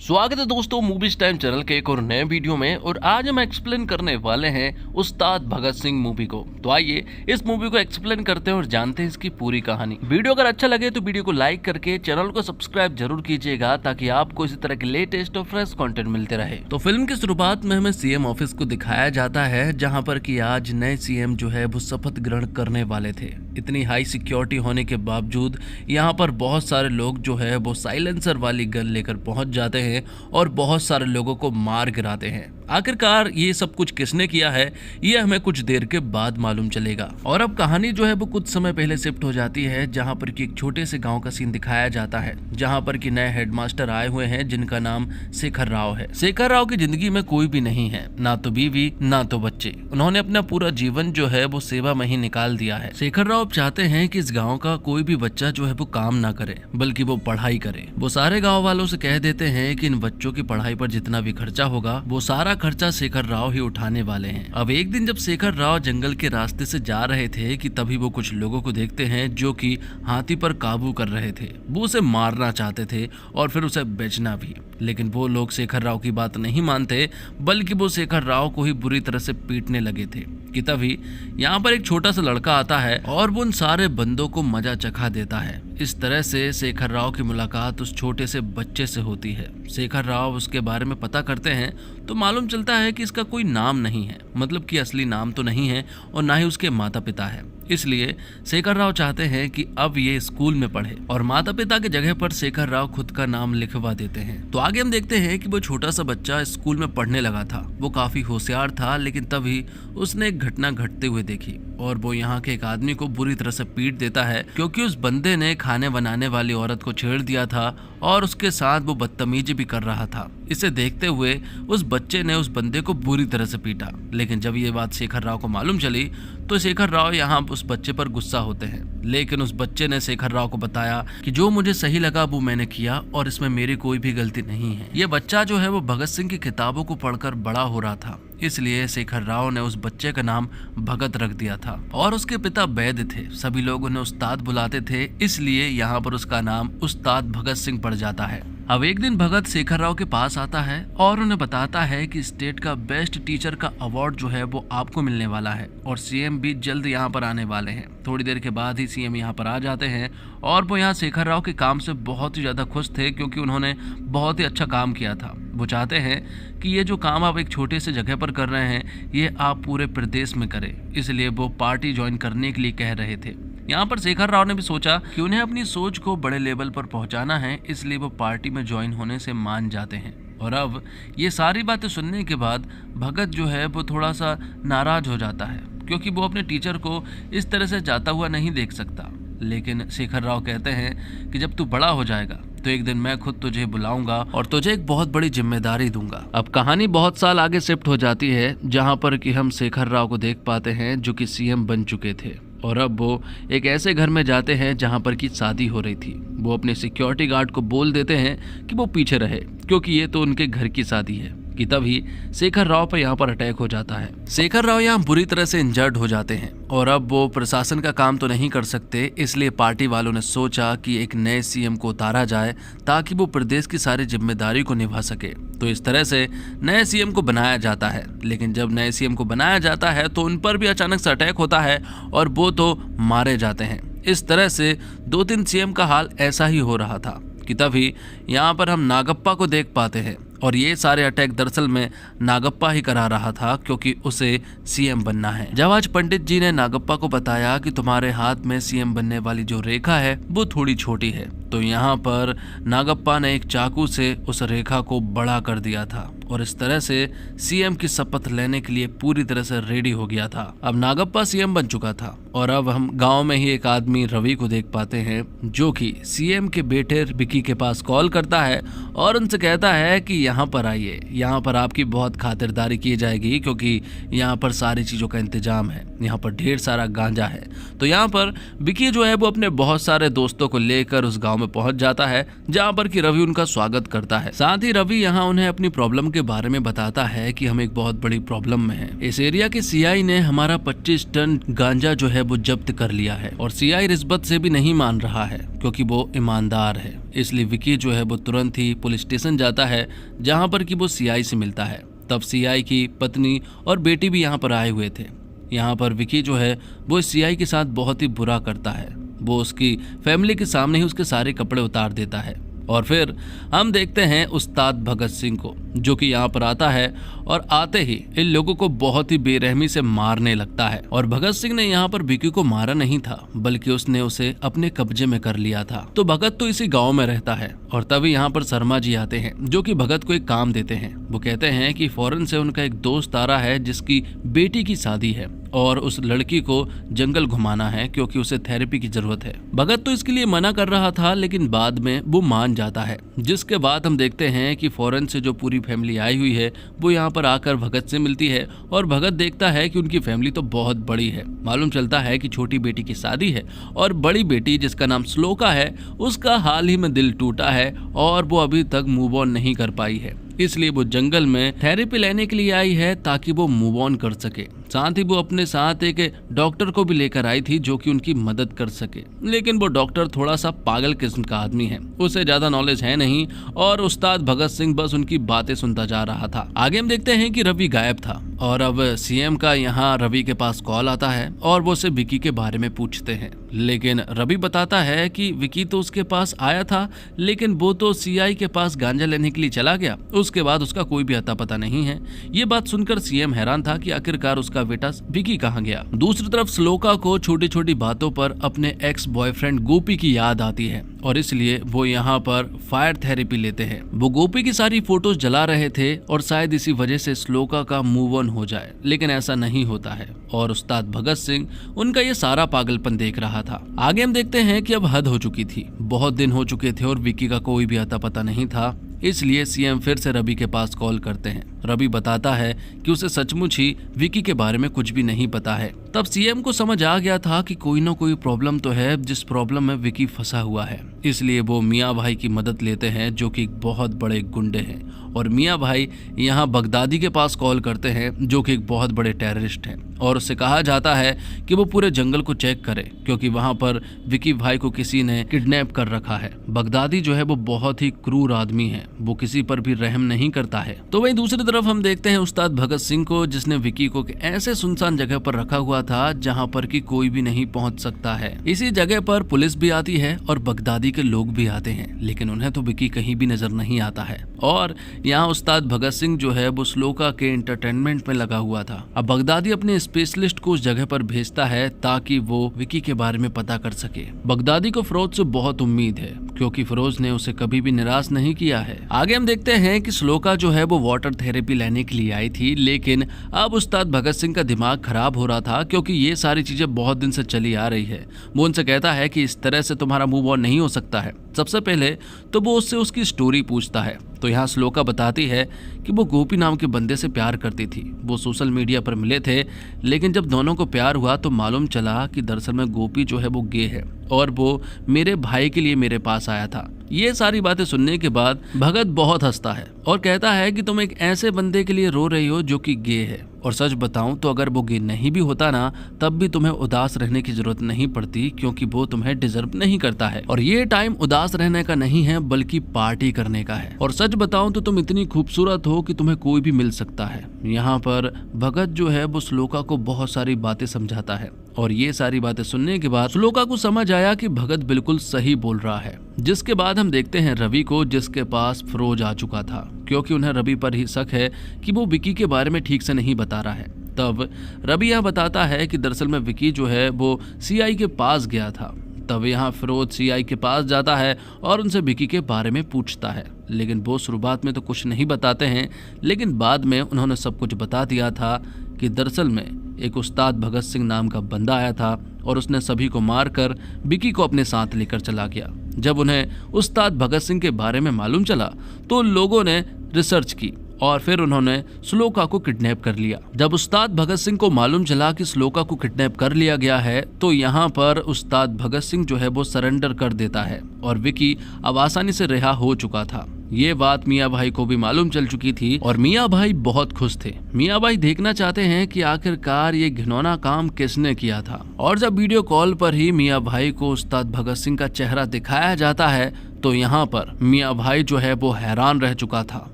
स्वागत है दोस्तों मूवीज टाइम चैनल के एक और नए वीडियो में। और आज हम एक्सप्लेन करने वाले हैं उस्ताद भगत सिंह मूवी को। तो आइए इस मूवी को एक्सप्लेन करते हैं और जानते हैं इसकी पूरी कहानी। वीडियो अगर अच्छा लगे तो वीडियो को लाइक करके चैनल को सब्सक्राइब जरूर कीजिएगा ताकि आपको इसी तरह के लेटेस्ट और फ्रेश कंटेंट मिलते रहे। तो फिल्म की शुरुआत में हमें सीएम ऑफिस को दिखाया जाता है, जहाँ पर की आज नए सीएम जो है वो शपथ ग्रहण करने वाले थे। इतनी हाई सिक्योरिटी होने के बावजूद यहाँ पर बहुत सारे लोग जो है वो साइलेंसर वाली गन लेकर पहुंच जाते हैं और बहुत सारे लोगों को मार गिराते हैं। आखिरकार ये सब कुछ किसने किया है ये हमें कुछ देर के बाद मालूम चलेगा। और अब कहानी जो है वो कुछ समय पहले शिफ्ट हो जाती है, जहां पर कि एक छोटे से गांव का सीन दिखाया जाता है, जहां पर कि नए हेडमास्टर आए हुए हैं जिनका नाम शेखर राव है। शेखर राव की जिंदगी में कोई भी नहीं है, ना तो बीवी ना तो बच्चे। उन्होंने अपना पूरा जीवन जो है वो सेवा में ही निकाल दिया है। शेखर राव चाहते हैं कि इस गाँव का कोई भी बच्चा जो है वो काम ना करे बल्कि वो पढ़ाई करे। वो सारे गाँव वालों से कह देते हैं कि इन बच्चों की पढ़ाई पर जितना भी खर्चा होगा वो सारा खर्चा शेखर राव ही उठाने वाले हैं। अब एक दिन जब शेखर राव जंगल के रास्ते से जा रहे थे कि तभी वो कुछ लोगों को देखते हैं जो कि हाथी पर काबू कर रहे थे। वो उसे मारना चाहते थे और फिर उसे बेचना भी, लेकिन वो लोग शेखर राव की बात नहीं मानते बल्कि वो शेखर राव को ही बुरी तरह से पीटने लगे थे कि तभी यहाँ पर एक छोटा सा लड़का आता है और वो उन सारे बंदों को मजा चखा देता है। इस तरह से शेखर राव की मुलाकात उस छोटे से बच्चे से होती है। शेखर राव उसके बारे में पता करते हैं तो मालूम चलता है कि इसका कोई नाम नहीं है, मतलब कि असली नाम तो नहीं है और ना ही उसके माता पिता है। इसलिए शेखर राव चाहते हैं कि अब ये स्कूल में पढ़े और माता पिता की जगह पर शेखर राव खुद का नाम लिखवा देते हैं। तो आगे हम देखते हैं कि वो छोटा सा बच्चा स्कूल में पढ़ने लगा था। वो काफी होशियार था, लेकिन तभी उसने एक घटना घटते हुए देखी और वो यहाँ के एक आदमी को बुरी तरह से पीट देता है, क्योंकि उस बंदे ने खाने बनाने वाली औरत को छेड़ दिया था और उसके साथ वो बदतमीजी भी कर रहा था। इसे देखते हुए उस बच्चे ने उस बंदे को बुरी तरह से पीटा, लेकिन जब ये बात शेखर राव को मालूम चली तो शेखर राव यहाँ उस बच्चे पर गुस्सा होते हैं। लेकिन उस बच्चे ने शेखर राव को बताया कि जो मुझे सही लगा वो मैंने किया और इसमें मेरी कोई भी गलती नहीं है। ये बच्चा जो है वो भगत सिंह की किताबों को पढ़कर बड़ा हो रहा था, इसलिए शेखर राव ने उस बच्चे का नाम भगत रख दिया था। और उसके पिता वैद्य थे, सभी लोग उन्हें उस्ताद बुलाते थे, इसलिए यहाँ पर उसका नाम उस्ताद भगत सिंह पड़ जाता है। अब एक दिन भगत शेखर राव के पास आता है और उन्हें बताता है कि स्टेट का बेस्ट टीचर का अवार्ड जो है वो आपको मिलने वाला है और सीएम भी जल्द यहाँ पर आने वाले हैं। थोड़ी देर के बाद ही सीएम यहाँ पर आ जाते हैं और वो यहाँ शेखर राव के काम से बहुत ही ज्यादा खुश थे, क्योंकि उन्होंने बहुत ही अच्छा काम किया था। वो चाहते हैं कि ये जो काम आप एक छोटे से जगह पर कर रहे हैं ये आप पूरे प्रदेश में करें, इसलिए वो पार्टी ज्वाइन करने के लिए कह रहे थे। यहाँ पर शेखर राव ने भी सोचा कि उन्हें अपनी सोच को बड़े लेवल पर पहुंचाना है, इसलिए वो पार्टी में ज्वाइन होने से मान जाते हैं। और अब ये सारी बातें सुनने के बाद भगत जो है वो थोड़ा सा नाराज हो जाता है, क्योंकि वो अपने टीचर को इस तरह से जाता हुआ नहीं देख सकता। लेकिन शेखर राव कहते हैं कि जब तू बड़ा हो जाएगा तो एक दिन मैं खुद तुझे बुलाऊंगा और तुझे एक बहुत बड़ी जिम्मेदारी दूंगा। अब कहानी बहुत साल आगे शिफ्ट हो जाती है, जहां पर कि हम शेखर राव को देख पाते हैं जो कि सीएम बन चुके थे और अब वो एक ऐसे घर में जाते हैं जहां पर की शादी हो रही थी। वो अपने सिक्योरिटी गार्ड को बोल देते हैं कि वो पीछे रहे, क्योंकि ये तो उनके घर की शादी है। कि तभी शेखर राव पर यहाँ पर अटैक हो जाता है। शेखर राव यहाँ बुरी तरह से इंजर्ड हो जाते हैं और अब वो प्रशासन का काम तो नहीं कर सकते, इसलिए पार्टी वालों ने सोचा कि एक नए सीएम को उतारा जाए ताकि वो प्रदेश की सारी जिम्मेदारी को निभा सके। तो इस तरह से नए सीएम को बनाया जाता है। लेकिन जब नए सीएम को बनाया जाता है तो उन पर भी अचानक से अटैक होता है और वो तो मारे जाते हैं। इस तरह से 2-3 सीएम का हाल ऐसा ही हो रहा था कि तभी यहाँ पर हम नागप्पा को देख पाते हैं और ये सारे अटैक दरअसल में नागप्पा ही करा रहा था, क्योंकि उसे सीएम बनना है। जब आज पंडित जी ने नागप्पा को बताया कि तुम्हारे हाथ में सीएम बनने वाली जो रेखा है वो थोड़ी छोटी है, तो यहाँ पर नागप्पा ने एक चाकू से उस रेखा को बड़ा कर दिया था और इस तरह से सीएम की शपथ लेने के लिए पूरी तरह से रेडी हो गया था। अब नागप्पा सीएम बन चुका था और अब हम गांव में ही एक आदमी रवि को देख पाते हैं, जो कि सीएम के बेटे विकी के पास कॉल करता है और उनसे कहता है कि यहाँ पर आइए, यहाँ पर आपकी बहुत खातिरदारी की जाएगी, क्योंकि यहाँ पर सारी चीजों का इंतजाम है। यहाँ पर ढेर सारा गांजा है। तो यहाँ पर विकी जो है वो अपने बहुत सारे दोस्तों को लेकर उस गांव में पहुंच जाता है, जहाँ पर कि रवि उनका स्वागत करता है। साथ ही रवि यहाँ उन्हें अपनी प्रॉब्लम के बारे में बताता है कि हम एक बहुत बड़ी प्रॉब्लम में हैं। इस एरिया के सीआई ने हमारा 25 टन गांजा जो है वो जब्त कर लिया है और सीआई रिश्वत से भी नहीं मान रहा है क्योंकि वो ईमानदार है। इसलिए विकी जो है वो तुरंत ही पुलिस स्टेशन जाता है, जहाँ पर कि वो सीआई से मिलता है। तब सीआई की पत्नी और बेटी भी यहाँ पर आए हुए थे। यहाँ पर विकी जो है वो सीआई के साथ बहुत ही बुरा करता है। वो उसकी फैमिली के सामने ही उसके सारे कपड़े उतार देता है। और फिर हम देखते हैं उस्ताद भगत सिंह को, जो कि यहाँ पर आता है और आते ही इन लोगों को बहुत ही बेरहमी से मारने लगता है। और भगत सिंह ने यहाँ पर विकी को मारा नहीं था, बल्कि उसने उसे अपने कब्जे में कर लिया था। तो भगत तो इसी गांव में रहता है और तभी यहाँ पर शर्मा जी आते हैं, जो कि भगत को एक काम देते हैं। वो कहते हैं कि फौरन से उनका एक दोस्त आ रहा है जिसकी बेटी की शादी है और उस लड़की को जंगल घुमाना है क्योंकि उसे थेरेपी की जरूरत है। भगत तो इसके लिए मना कर रहा था, लेकिन बाद में वो मान जाता है। जिसके बाद हम देखते हैं कि फौरन से जो पूरी फैमिली आई हुई है वो यहाँ पर आकर भगत से मिलती है और भगत देखता है कि उनकी फैमिली तो बहुत बड़ी है। मालूम चलता है कि छोटी बेटी की शादी है और बड़ी बेटी जिसका नाम श्लोका है, उसका हाल ही में दिल टूटा है और वो अभी तक मूव ऑन नहीं कर पाई है। इसलिए वो जंगल में थेरेपी लेने के लिए आई है ताकि वो मूव ऑन कर सके। साथ ही वो अपने साथ एक डॉक्टर को भी लेकर आई थी जो कि उनकी मदद कर सके, लेकिन वो डॉक्टर थोड़ा सा पागल किस्म का आदमी है, उसे ज्यादा नॉलेज है नहीं और उस्ताद भगत सिंह बस उनकी बातें सुनता जा रहा था। आगे हम देखते हैं कि रवि गायब था और अब सीएम का यहाँ रवि के पास कॉल आता है और वो उसे विकी के बारे में पूछते हैं। लेकिन रवि बताता है कि विकी तो उसके पास आया था, लेकिन वो तो सीआई के पास गांजा लेने के लिए चला गया, उसके बाद उसका कोई भी अता पता नहीं है। ये बात सुनकर सीएम हैरान था कि आखिरकार उसका बेटा विकी कहाँ गया। दूसरी तरफ श्लोका को छोटी छोटी बातों पर अपने एक्स बॉयफ्रेंड गोपी की याद आती है और इसलिए वो यहाँ पर फायर थेरेपी लेते हैं। वो गोपी की सारी फोटोज जला रहे थे और शायद इसी वजह से श्लोका का मूव ऑन हो जाए, लेकिन ऐसा नहीं होता है और उस्ताद भगत सिंह उनका ये सारा पागलपन देख रहा था। आगे हम देखते हैं कि अब हद हो चुकी थी, बहुत दिन हो चुके थे और विकी का कोई भी अता पता नहीं था। इसलिए सीएम फिर से रवि के पास कॉल करते हैं। रवि बताता है कि उसे सचमुच ही विकी के बारे में कुछ भी नहीं पता है। तब सीएम को समझ आ गया था कि कोई ना कोई प्रॉब्लम तो है जिस प्रॉब्लम में विकी फंसा हुआ है। इसलिए वो मियाँ भाई की मदद लेते हैं जो कि बहुत बड़े गुंडे हैं और मियाँ भाई यहाँ बगदादी के पास कॉल करते हैं जो कि एक बहुत बड़े टेररिस्ट हैं और उससे कहा जाता है कि वो पूरे जंगल को चेक करे क्योंकि वहाँ पर विकी भाई को किसी ने किडनैप कर रखा है। बगदादी जो है वो बहुत ही क्रूर आदमी है, वो किसी पर भी रहम नहीं करता है। तो वहीं दूसरी तरफ हम देखते हैं उस्ताद भगत सिंह को, जिसने विकी को ऐसे सुनसान जगह पर रखा हुआ था जहाँ पर कि कोई भी नहीं पहुँच सकता है। इसी जगह पर पुलिस भी आती है और बगदादी के लोग भी आते हैं, लेकिन उन्हें तो विकी कहीं भी नजर नहीं आता है। और यहाँ उस्ताद भगत सिंह जो है वो श्लोका के एंटरटेनमेंट में लगा हुआ था। अब बगदादी अपने स्पेशलिस्ट को उस जगह पर भेजता है ताकि वो विकी के बारे में पता कर सके। बगदादी को फिरोज से बहुत उम्मीद है क्योंकि फिरोज ने उसे कभी भी निराश नहीं किया है। आगे हम देखते हैं कि श्लोका जो है वो वाटर थेरेपी लेने के लिए आई थी, लेकिन अब उस्ताद भगत सिंह का दिमाग खराब हो रहा था क्योंकि ये सारी चीजें बहुत दिन से चली आ रही है। वो उनसे कहता है कि इस तरह से तुम्हारा मूव ऑन नहीं हो सकता है। सबसे पहले तो वो उससे उसकी स्टोरी पूछता है। तो यहाँ श्लोका बताती है कि वो गोपी नाम के बंदे से प्यार करती थी। वो सोशल मीडिया पर मिले थे, लेकिन जब दोनों को प्यार हुआ तो मालूम चला कि दरअसल में गोपी जो है वो गे है और वो मेरे भाई के लिए मेरे पास आया था। ये सारी बातें सुनने के बाद भगत बहुत हंसता है और कहता है कि तुम एक ऐसे बंदे के लिए रो रही हो जो कि गे है, और सच बताऊं तो अगर वो गे नहीं भी होता ना तब भी तुम्हें उदास रहने की जरूरत नहीं पड़ती क्योंकि वो तुम्हें डिजर्व नहीं करता है। और ये टाइम उदास रहने का नहीं है बल्कि पार्टी करने का है। और सच बताऊं तो तुम इतनी खूबसूरत हो कि तुम्हें कोई भी मिल सकता है। यहाँ पर भगत जो है वो श्लोका को बहुत सारी बातें समझाता है और ये सारी बातें सुनने के बाद श्लोका को समझ आया कि भगत बिल्कुल सही बोल रहा है। जिसके बाद हम देखते हैं रवि को, जिसके पास फिरोज आ चुका था क्योंकि उन्हें रवि पर ही शक है कि वो विकी के बारे में ठीक से नहीं बता रहा है। तब रवि यह बताता है कि दरअसल में विकी जो है वो सीआई के पास गया था। तब यहाँ फिरोज सीआई के पास जाता है और उनसे विकी के बारे में पूछता है, लेकिन वो शुरुआत में तो कुछ नहीं बताते हैं, लेकिन बाद में उन्होंने सब कुछ बता दिया था कि दरअसल में एक उस्ताद भगत सिंह नाम का बंदा आया था और उसने सभी को मारकर विकी को अपने साथ लेकर चला गया। जब उन्हें उस्ताद भगत सिंह के बारे में मालूम चला तो लोगों ने रिसर्च की और फिर उन्होंने श्लोका को किडनैप कर लिया। जब उस्ताद भगत सिंह को मालूम चला कि श्लोका को किडनैप कर लिया गया है तो यहाँ पर उस्ताद भगत सिंह जो है वो सरेंडर कर देता है और विकी अब आसानी से रिहा हो चुका था। ये बात मियाँ भाई को भी मालूम चल चुकी थी और मियाँ भाई बहुत खुश थे। मियाँ भाई देखना चाहते हैं कि आखिरकार ये घिनौना काम किसने किया था। और जब वीडियो कॉल पर ही मियाँ भाई को उस्ताद भगत सिंह का चेहरा दिखाया जाता है तो यहाँ पर मियाँ भाई जो है वो हैरान रह चुका था।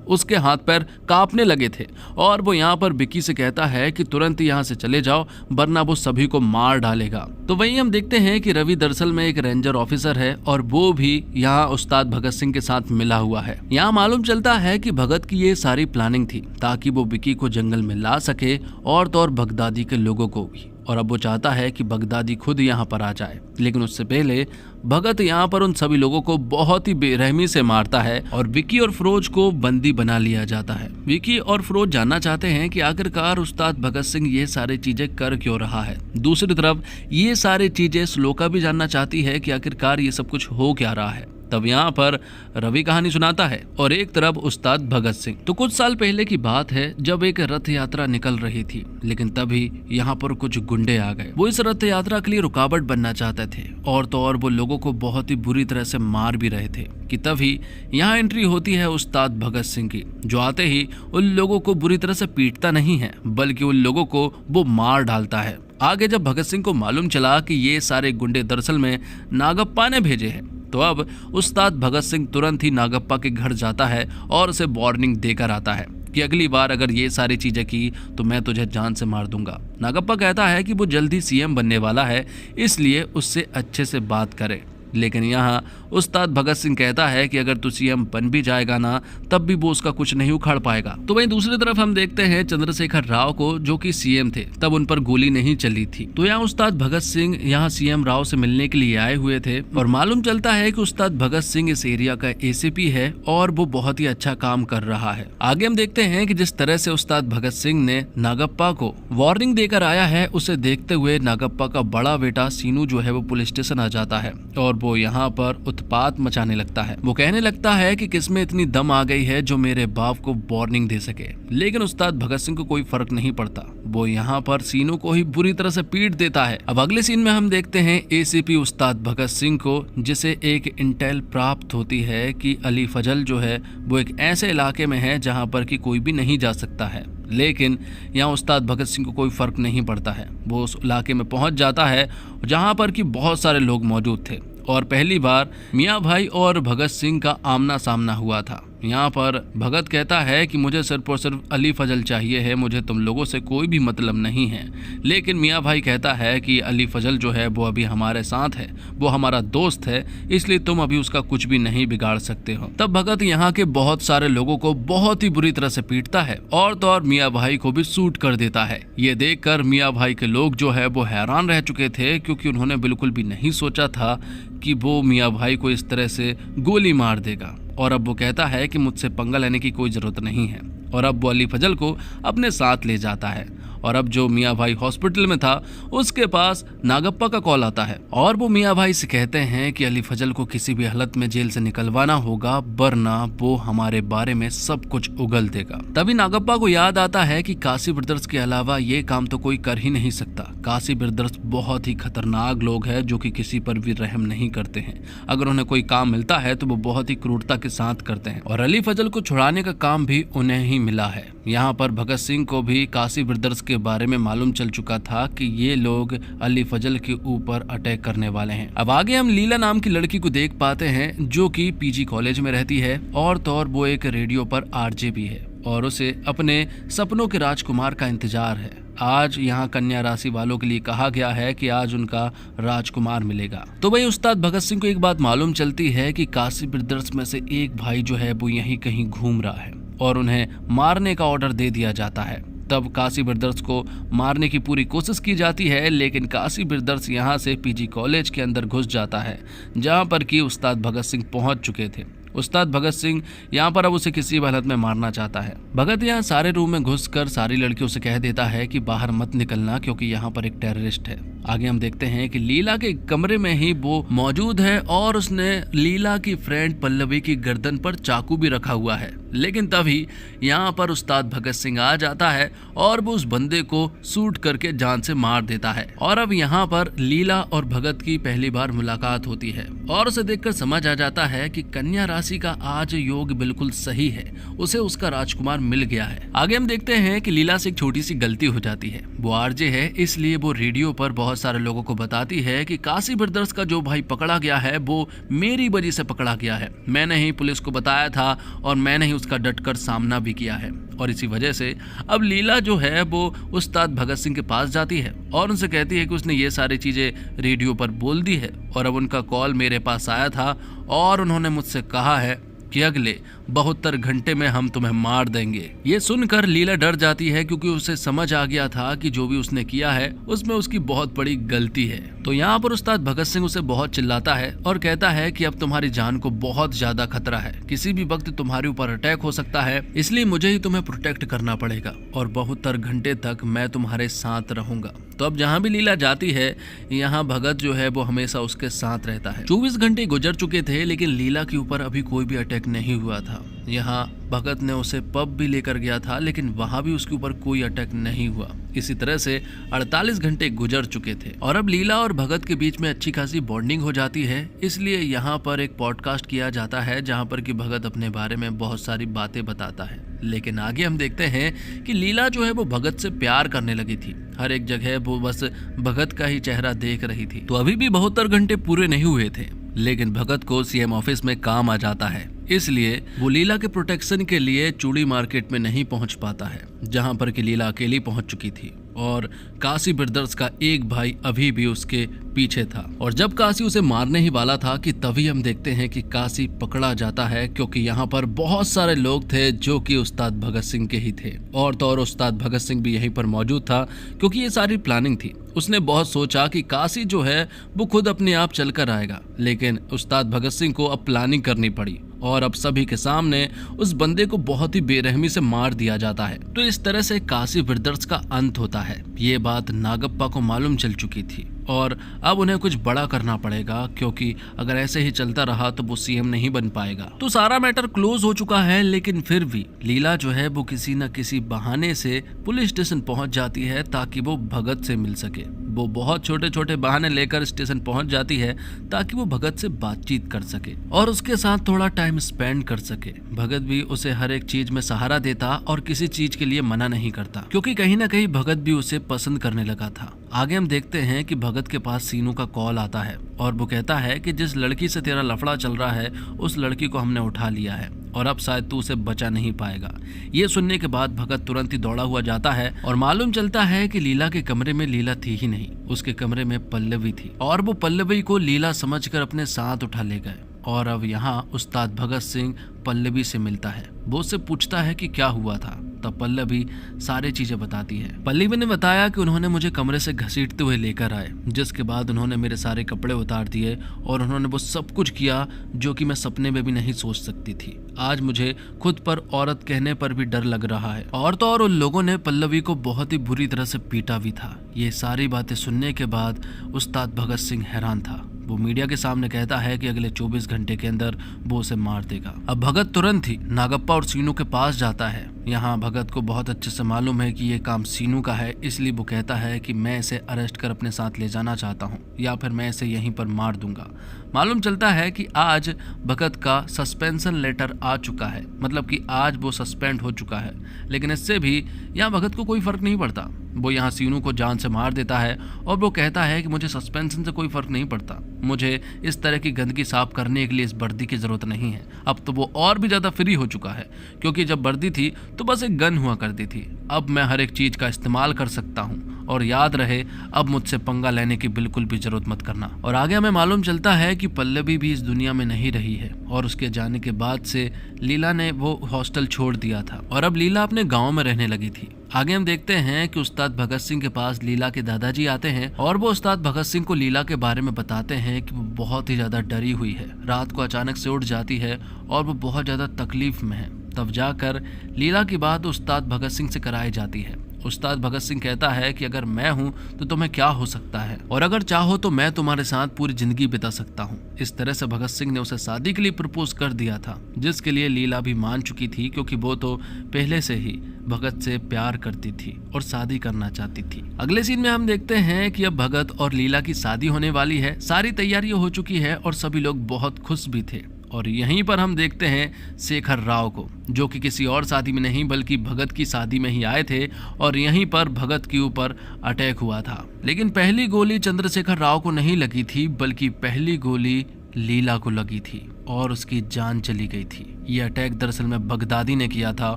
उसके हाथ पैर कांपने लगे थे और वो यहाँ पर विकी से कहता है कि तुरंत यहाँ से चले जाओ वरना वो सभी को मार डालेगा। तो वहीं हम देखते हैं कि रवि दरअसल में एक रेंजर ऑफिसर है और वो भी यहाँ उस्ताद भगत सिंह के साथ मिला हुआ है। यहाँ मालूम चलता है कि भगत की ये सारी प्लानिंग थी ताकि वो विकी को जंगल में ला सके और तो और बगदादी के लोगों को भी। और अब वो चाहता है कि बगदादी खुद यहाँ पर आ जाए, लेकिन उससे पहले भगत यहाँ पर उन सभी लोगों को बहुत ही बेरहमी से मारता है और विकी और फिरोज को बंदी बना लिया जाता है। विकी और फिरोज जानना चाहते हैं कि आखिरकार उस्ताद भगत सिंह ये सारी चीजें कर क्यों रहा है। दूसरी तरफ ये सारी चीजें श्लोका भी जानना चाहती है कि आखिरकार ये सब कुछ हो क्या रहा है। तब यहाँ पर रवि कहानी सुनाता है और एक तरफ उस्ताद भगत सिंह। तो कुछ साल पहले की बात है जब एक रथ यात्रा निकल रही थी, लेकिन तभी यहाँ पर कुछ गुंडे आ गए। वो इस रथ यात्रा के लिए रुकावट बनना चाहते थे और तो और वो लोगों को बहुत ही बुरी तरह से मार भी रहे थे कि तभी यहाँ एंट्री होती है उस्ताद भगत सिंह की, जो आते ही उन लोगों को बुरी तरह से पीटता नहीं है बल्कि उन लोगों को वो मार डालता है। आगे जब भगत सिंह को मालूम चला कि ये सारे गुंडे दरअसल में नागप्पा ने भेजे हैं तो अब उस्ताद भगत सिंह तुरंत ही नागप्पा के घर जाता है और उसे वार्निंग देकर आता है कि अगली बार अगर ये सारी चीजें की तो मैं तुझे जान से मार दूंगा। नागप्पा कहता है कि वो जल्दी सीएम बनने वाला है इसलिए उससे अच्छे से बात करे, लेकिन यहाँ उस्ताद भगत सिंह कहता है कि अगर तू सीएम बन भी जाएगा ना तब भी वो उसका कुछ नहीं उखाड़ पाएगा। तो वहीं दूसरी तरफ हम देखते हैं चंद्रशेखर राव को, जो कि सीएम थे तब उन पर गोली नहीं चली थी। तो यहाँ उस्ताद भगत सिंह यहाँ सीएम राव से मिलने के लिए आए हुए थे और मालूम चलता है कि उस्ताद भगत सिंह इस एरिया का एसीपी है और वो बहुत ही अच्छा काम कर रहा है। आगे हम देखते हैं कि जिस तरह से उस्ताद भगत सिंह ने नागप्पा को वार्निंग देकर आया है उसे देखते हुए नागप्पा का बड़ा बेटा सीनू जो है वो पुलिस स्टेशन आ जाता है और वो यहाँ पर उत्पात मचाने लगता है। वो कहने लगता है कि किसमें इतनी दम आ गई है जो मेरे बाप को वार्निंग दे सके, लेकिन उस्ताद भगत सिंह को कोई फर्क नहीं पड़ता। वो यहाँ पर सीनू को ही बुरी तरह से पीट देता है। अब अगले सीन में हम देखते हैं एसीपी उस्ताद भगत सिंह को, जिसे एक इंटेल प्राप्त होती है कि अली फजल जो है वो एक ऐसे इलाके में है जहाँ पर कि कोई भी नहीं जा सकता है, लेकिन यहाँ उस्ताद भगत सिंह को कोई फर्क नहीं पड़ता है। वो उस इलाके में पहुंच जाता है जहाँ पर कि बहुत सारे लोग मौजूद थे और पहली बार मियाँ भाई और भगत सिंह का आमना सामना हुआ था। यहाँ पर भगत कहता है कि मुझे सिर्फ और सिर्फ अली फजल चाहिए है, मुझे तुम लोगों से कोई भी मतलब नहीं है। लेकिन मियाँ भाई कहता है कि अली फजल जो है वो अभी हमारे साथ है, वो हमारा दोस्त है, इसलिए तुम अभी उसका कुछ भी नहीं बिगाड़ सकते हो। तब भगत यहाँ के बहुत सारे लोगों को बहुत ही बुरी तरह से पीटता है और तो और मियाँ भाई को भी शूट कर देता है। ये देखकर मियाँ भाई के लोग जो है वो हैरान रह चुके थे, क्योंकि उन्होंने बिल्कुल भी नहीं सोचा था कि वो मियाँ भाई को इस तरह से गोली मार देगा। और अब वो कहता है कि मुझसे पंगा लेने की कोई ज़रूरत नहीं है और अब वो अली फजल को अपने साथ ले जाता है। और अब जो मियाँ भाई हॉस्पिटल में था उसके पास नागप्पा का कॉल आता है और वो मियाँ भाई से कहते हैं कि अली फजल को किसी भी हालत में जेल से निकलवाना होगा वरना वो हमारे बारे में सब कुछ उगल देगा। तभी नागप्पा को याद आता है कि काशी ब्रदर्स के अलावा ये काम तो कोई कर ही नहीं सकता। काशी ब्रदर्स बहुत ही खतरनाक लोग हैं जो कि किसी पर भी रहम नहीं करते हैं। अगर उन्हें कोई काम मिलता है तो वो बहुत ही क्रूरता के साथ करते हैं और अली फजल को छुड़ाने का काम भी उन्हें ही मिला है। यहाँ पर भगत सिंह को भी काशी ब्रदर्स के बारे में मालूम चल चुका था कि ये लोग अली फजल के ऊपर अटैक करने वाले हैं। अब आगे हम लीला नाम की लड़की को देख पाते हैं जो कि पीजी कॉलेज में रहती है और तो और वो एक रेडियो पर आरजे भी है और उसे अपने सपनों के राजकुमार का इंतजार है। आज यहाँ कन्या राशि वालों के लिए कहा गया है कि आज उनका राजकुमार मिलेगा। तो वही उस्ताद भगत सिंह को एक बात मालूम चलती है कि काशी ब्रदर्स में से एक भाई जो है वो यहीं कहीं घूम रहा है और उन्हें मारने का ऑर्डर दे दिया जाता है। तब काशी ब्रदर्स को मारने की पूरी कोशिश की जाती है, लेकिन काशी ब्रदर्स यहाँ से पीजी कॉलेज के अंदर घुस जाता है जहाँ पर कि उस्ताद भगत सिंह पहुँच चुके थे। उस्ताद भगत सिंह यहाँ पर अब उसे किसी भी हालत में मारना चाहता है। भगत यहाँ सारे रूम में घुसकर सारी लड़कियों से कह देता है कि बाहर मत निकलना क्योंकि यहाँ पर एक टेररिस्ट है। आगे हम देखते हैं कि लीला के कमरे में ही वो मौजूद है और उसने लीला की फ्रेंड पल्लवी की गर्दन पर चाकू भी रखा हुआ है। लेकिन तभी यहाँ पर उस्ताद भगत सिंह आ जाता है और वो उस बंदे को शूट करके जान से मार देता है। और अब यहाँ पर लीला और भगत की पहली बार मुलाकात होती है और उसे देखकर समझ आ जाता है कि कन्या राशि का आज योग बिल्कुल सही है, उसे उसका राजकुमार मिल गया है। आगे हम देखते हैं कि लीला से एक छोटी सी गलती हो जाती है। वो आरजे है, इसलिए वो रेडियो पर बहुत सारे लोगों को बताती है कि काशी ब्रदर्स का जो भाई पकड़ा गया है वो मेरी वजह से पकड़ा गया है। मैंने ही पुलिस को बताया था और मैंने ही उसका डटकर सामना भी किया है। और इसी वजह से अब लीला जो है वो उस्ताद भगत सिंह के पास जाती है और उनसे कहती है कि उसने ये सारी चीजें रेडियो पर बोल दी है और अब उनका कॉल मेरे पास आया था और उन्होंने मुझसे कहा है कि अगले 72 घंटे में हम तुम्हें मार देंगे। ये सुनकर लीला डर जाती है क्योंकि उसे समझ आ गया था कि जो भी उसने किया है उसमें उसकी बहुत बड़ी गलती है। तो यहाँ पर उस्ताद भगत सिंह उसे बहुत चिल्लाता है और कहता है कि अब तुम्हारी जान को बहुत ज्यादा खतरा है, किसी भी वक्त तुम्हारे ऊपर अटैक हो सकता है, इसलिए मुझे ही तुम्हें प्रोटेक्ट करना पड़ेगा और 72 घंटे तक मैं तुम्हारे साथ रहूंगा। तो अब जहाँ भी लीला जाती है यहाँ भगत जो है वो हमेशा उसके साथ रहता है। 24 घंटे गुजर चुके थे लेकिन लीला के ऊपर अभी कोई भी अटैक नहीं हुआ था। यहाँ भगत ने उसे पब भी लेकर गया था लेकिन वहां भी उसके ऊपर कोई अटैक नहीं हुआ। इसी तरह से 48 घंटे गुजर चुके थे और अब लीला और भगत के बीच में अच्छी खासी बॉन्डिंग हो जाती है। इसलिए यहाँ पर एक पॉडकास्ट किया जाता है जहाँ पर कि भगत अपने बारे में बहुत सारी बातें बताता है। लेकिन आगे हम देखते हैं कि लीला जो है वो भगत से प्यार करने लगी थी। हर एक जगह वो बस भगत का ही चेहरा देख रही थी। तो अभी भी 72 घंटे पूरे नहीं हुए थे लेकिन भगत को सीएम ऑफिस में काम आ जाता है, इसलिए वो लीला के प्रोटेक्शन के लिए चूड़ी मार्केट में नहीं पहुंच पाता है जहां पर कि लीला अकेली पहुंच चुकी थी और काशी ब्रदर्स का एक भाई अभी भी उसके पीछे था। और जब काशी उसे मारने ही वाला था कि तभी हम देखते हैं कि काशी पकड़ा जाता है क्योंकि यहाँ पर बहुत सारे लोग थे जो कि उस्ताद भगत सिंह के ही थे और तो और उस्ताद भगत सिंह भी यहीं पर मौजूद था क्योंकि ये सारी प्लानिंग थी। उसने बहुत सोचा कि काशी जो है वो खुद अपने आप चलकर आएगा, लेकिन उस्ताद भगत सिंह को अब प्लानिंग करनी पड़ी और अब सभी के सामने उस बंदे को बहुत ही बेरहमी से मार दिया जाता है। तो इस तरह से काशी ब्रदर्स का अंत होता है। ये बात नागप्पा को मालूम चल चुकी थी और अब उन्हें कुछ बड़ा करना पड़ेगा क्योंकि अगर ऐसे ही चलता रहा तो वो सीएम नहीं बन पाएगा। तो सारा मैटर क्लोज हो चुका है लेकिन फिर भी लीला जो है वो किसी न किसी बहाने से पुलिस स्टेशन पहुंच जाती है ताकि वो भगत से मिल सके। वो बहुत छोटे छोटे बहाने लेकर स्टेशन पहुंच जाती है ताकि वो भगत से बातचीत कर सके और उसके साथ थोड़ा टाइम स्पेंड कर सके। भगत भी उसे हर एक चीज में सहारा देता और किसी चीज के लिए मना नहीं करता क्योंकि कहीं ना कहीं भगत भी उसे पसंद करने लगा था। आगे हम देखते हैं कि भगत के पास सीनू का कॉल आता है और वो कहता है कि जिस लड़की से तेरा लफड़ा चल रहा है उस लड़की को हमने उठा लिया है और अब शायद तू उसे बचा नहीं पाएगा। ये सुनने के बाद भगत तुरंत ही दौड़ा हुआ जाता है और मालूम चलता है कि लीला के कमरे में लीला थी ही नहीं, उसके कमरे में पल्लवी थी और वो पल्लवी को लीला समझकर अपने साथ उठा ले गए। और अब यहाँ उस्ताद भगत सिंह पल्लवी से मिलता है। वो उससे पूछता है कि क्या हुआ था। तब पल्लवी सारी चीजें बताती है। पल्लवी ने बताया कि उन्होंने मुझे कमरे से घसीटते हुए लेकर आए, जिसके बाद उन्होंने मेरे सारे कपड़े उतार दिए और उन्होंने वो सब कुछ किया जो कि मैं सपने में भी नहीं सोच सकती थी। आज मुझे खुद पर औरत कहने पर भी डर लग रहा है। और तो और उन लोगों ने पल्लवी को बहुत ही बुरी तरह से पीटा भी था। ये सारी बातें सुनने के बाद उस्ताद भगत सिंह हैरान था। वो मीडिया के सामने कहता है कि अगले 24 घंटे के अंदर वो उसे मार देगा। अब भगत तुरंत ही नागप्पा और सीनू के पास जाता है। यहाँ भगत को बहुत अच्छे से मालूम है कि ये काम सीनू का है, इसलिए वो कहता है कि मैं इसे अरेस्ट कर अपने साथ ले जाना चाहता हूँ या फिर मैं इसे यहीं पर मार दूंगा। मालूम चलता है कि आज भगत का सस्पेंशन लेटर आ चुका है, मतलब कि आज वो सस्पेंड हो चुका है। लेकिन इससे भी यहाँ भगत को कोई फर्क नहीं पड़ता। वो यहाँ सीनू को जान से मार देता है और वो कहता है कि मुझे सस्पेंशन से कोई फर्क नहीं पड़ता, मुझे इस तरह की गंदगी साफ करने के लिए इस वर्दी की जरूरत नहीं है। अब तो वो और भी ज्यादा फ्री हो चुका है क्योंकि जब वर्दी थी तो बस एक गन हुआ करती थी, अब मैं हर एक चीज का इस्तेमाल कर सकता हूँ। और याद रहे, अब मुझसे पंगा लेने की बिल्कुल भी जरूरत मत करना। और आगे हमें मालूम चलता है कि पल्लवी भी इस दुनिया में नहीं रही है और उसके जाने के बाद से लीला ने वो हॉस्टल छोड़ दिया था और अब लीला अपने गाँव में रहने लगी थी। आगे हम देखते हैं कि उस्ताद भगत सिंह के पास लीला के दादाजी आते हैं और वो उस्ताद भगत सिंह को लीला के बारे में बताते हैं कि वो बहुत ही ज्यादा डरी हुई है, रात को अचानक से उठ जाती है और वो बहुत ज्यादा तकलीफ में है। तब जाकर लीला की बात उस्ताद भगत सिंह से कराई जाती है उस्ताद भगत सिंह कहता है कि अगर मैं हूँ तो तुम्हें क्या हो सकता है, और अगर चाहो तो मैं तुम्हारे साथ पूरी जिंदगी बिता सकता हूँ। इस तरह से भगत सिंह ने उसे शादी के लिए प्रपोज कर दिया था, जिसके लिए लीला भी मान चुकी थी, क्योंकि वो तो पहले से ही भगत से प्यार करती थी और शादी करना चाहती थी। अगले सीन में हम देखते हैं कि अब भगत और लीला की शादी होने वाली है। सारी तैयारियां हो चुकी है और सभी लोग बहुत खुश भी थे। और यहीं पर हम देखते हैं शेखर राव को, जो कि किसी और शादी में नहीं बल्कि भगत की शादी में ही आए थे, और यहीं पर भगत के ऊपर अटैक हुआ था। लेकिन पहली गोली चंद्रशेखर राव को नहीं लगी थी, बल्कि पहली गोली लीला को लगी थी और उसकी जान चली गई थी। ये अटैक दरअसल में बगदादी ने किया था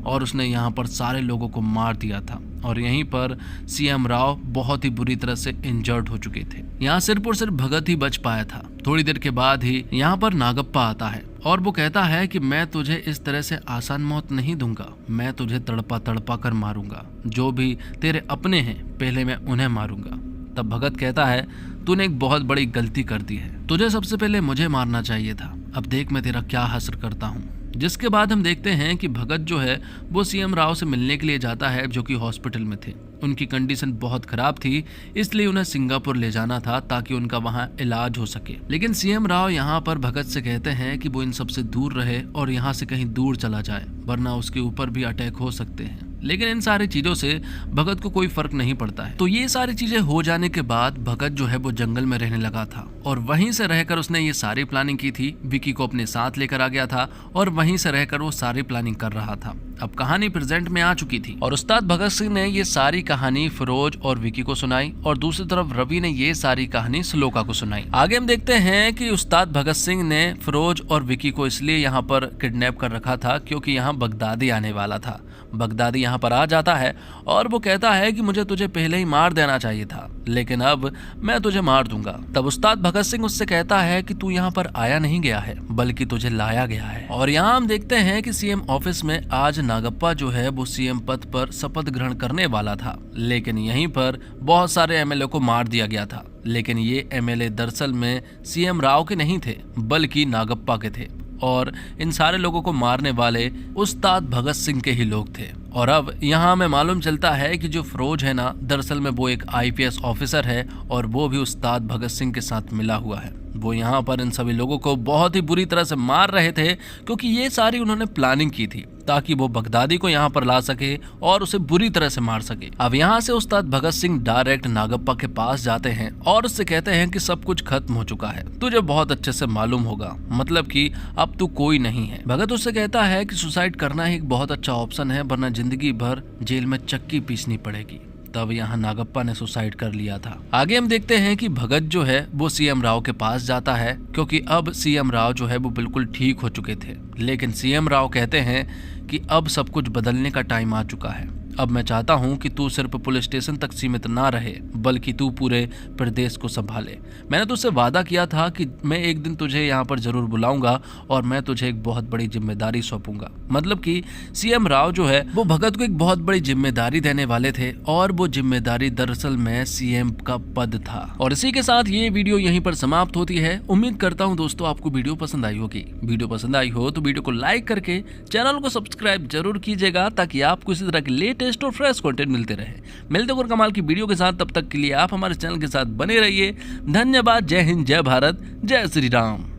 और उसने यहाँ पर सारे लोगों को मार दिया था। और यहीं पर सीएम राव बहुत ही बुरी तरह से इंजर्ड हो चुके थे। यहाँ सिर्फ और सिर्फ भगत ही बच पाया था। थोड़ी देर के बाद ही यहाँ पर नागप्पा आता है और वो कहता है कि मैं तुझे इस तरह से आसान मौत नहीं दूंगा, मैं तुझे तड़पा तड़पा कर मारूंगा। जो भी तेरे अपने हैं पहले मैं उन्हें मारूंगा। तब भगत कहता है तूने एक बहुत बड़ी गलती कर दी है, तुझे सबसे पहले मुझे मारना चाहिए था, अब देख मैं तेरा क्या हश्र करता हूँ। जिसके बाद हम देखते हैं कि भगत जो है वो सीएम राव से मिलने के लिए जाता है, जो कि हॉस्पिटल में थे। उनकी कंडीशन बहुत खराब थी, इसलिए उन्हें सिंगापुर ले जाना था ताकि उनका वहां इलाज हो सके। लेकिन सीएम राव यहाँ पर भगत से कहते हैं कि वो इन सबसे दूर रहे और यहाँ से कहीं दूर चला जाए, वरना उसके ऊपर भी अटैक हो सकते हैं। लेकिन इन सारी चीजों से भगत को कोई फर्क नहीं पड़ता है। तो ये सारी चीजें हो जाने के बाद भगत जो है वो जंगल में रहने लगा था और वहीं से रहकर उसने ये सारी प्लानिंग की थी। विकी को अपने साथ लेकर आ गया था और वहीं से रहकर वो सारी प्लानिंग कर रहा था। अब कहानी प्रेजेंट में आ चुकी थी और उस्ताद भगत सिंह ने ये सारी कहानी फिरोज और विकी को सुनाई और दूसरी तरफ रवि ने ये सारी कहानी श्लोका को सुनाई। आगे हम देखते हैं कि उस्ताद भगत सिंह ने फिरोज और विकी को इसलिए यहाँ पर किडनैप कर रखा था क्योंकि यहाँ बगदादी आने वाला था। बगदादी यहाँ पर आ जाता है और वो कहता है कि मुझे तुझे पहले ही मार देना चाहिए था, लेकिन अब मैं तुझे मार दूंगा। तब उस्ताद भगत सिंह उससे कहता है कि तू यहाँ पर आया नहीं गया है, बल्कि तुझे लाया गया है। और यहाँ हम देखते हैं कि सीएम ऑफिस में आज नागप्पा जो है वो सीएम पद पर शपथ ग्रहण करने वाला था, लेकिन यहीं पर बहुत सारे एमएलए को मार दिया गया था। लेकिन ये एमएलए दरअसल में सीएम राव के नहीं थे, बल्कि नागप्पा के थे और इन सारे लोगों को मारने वाले उस्ताद भगत सिंह के ही लोग थे। और अब यहाँ हमें मालूम चलता है कि जो फिरोज है ना, दरअसल में वो एक आईपीएस ऑफिसर है और वो भी उस्ताद भगत सिंह के साथ मिला हुआ है। वो यहाँ पर इन सभी लोगों को बहुत ही बुरी तरह से मार रहे थे क्योंकि ये सारी उन्होंने प्लानिंग की थी ताकि वो बगदादी को यहाँ पर ला सके और उसे बुरी तरह से मार सके। अब यहाँ से उस्ताद भगत सिंह डायरेक्ट नागप्पा के पास जाते हैं और उससे कहते हैं कि सब कुछ खत्म हो चुका है, तुझे बहुत अच्छे से मालूम होगा, मतलब कि अब तू कोई नहीं है। भगत उससे कहता है कि सुसाइड करना ही एक बहुत अच्छा ऑप्शन है, वरना जिंदगी भर जेल में चक्की पीसनी पड़ेगी। तब यहाँ नागप्पा ने सुसाइड कर लिया था। आगे हम देखते हैं कि भगत जो है वो सीएम राव के पास जाता है क्योंकि अब सीएम राव जो है वो बिल्कुल ठीक हो चुके थे। लेकिन सीएम राव कहते हैं कि अब सब कुछ बदलने का टाइम आ चुका है, अब मैं चाहता हूँ कि तू सिर्फ पुलिस स्टेशन तक सीमित ना रहे, बल्कि तू पूरे प्रदेश को संभाले। मैंने तुझसे वादा किया था कि मैं एक दिन तुझे यहाँ पर जरूर बुलाऊंगा और मैं तुझे एक बहुत बड़ी जिम्मेदारी सौंपूंगा। मतलब कि सीएम राव जो है वो भगत को एक बहुत बड़ी जिम्मेदारी देने वाले थे और वो जिम्मेदारी दरअसल में सीएम का पद था। और इसी के साथ ये वीडियो यहीं पर समाप्त होती है। उम्मीद करता हूँ दोस्तों आपको वीडियो पसंद आई होगी। वीडियो पसंद आई हो तो वीडियो को लाइक करके चैनल को सब्सक्राइब जरूर कीजिएगा ताकि आपको इसी तरह के लेटेस्ट और फ्रेश कंटेंट मिलते रहे। मिलते हैं और कमाल की वीडियो के साथ, तब तक के लिए आप हमारे चैनल के साथ बने रहिए। धन्यवाद। जय हिंद, जय भारत, जय श्री राम।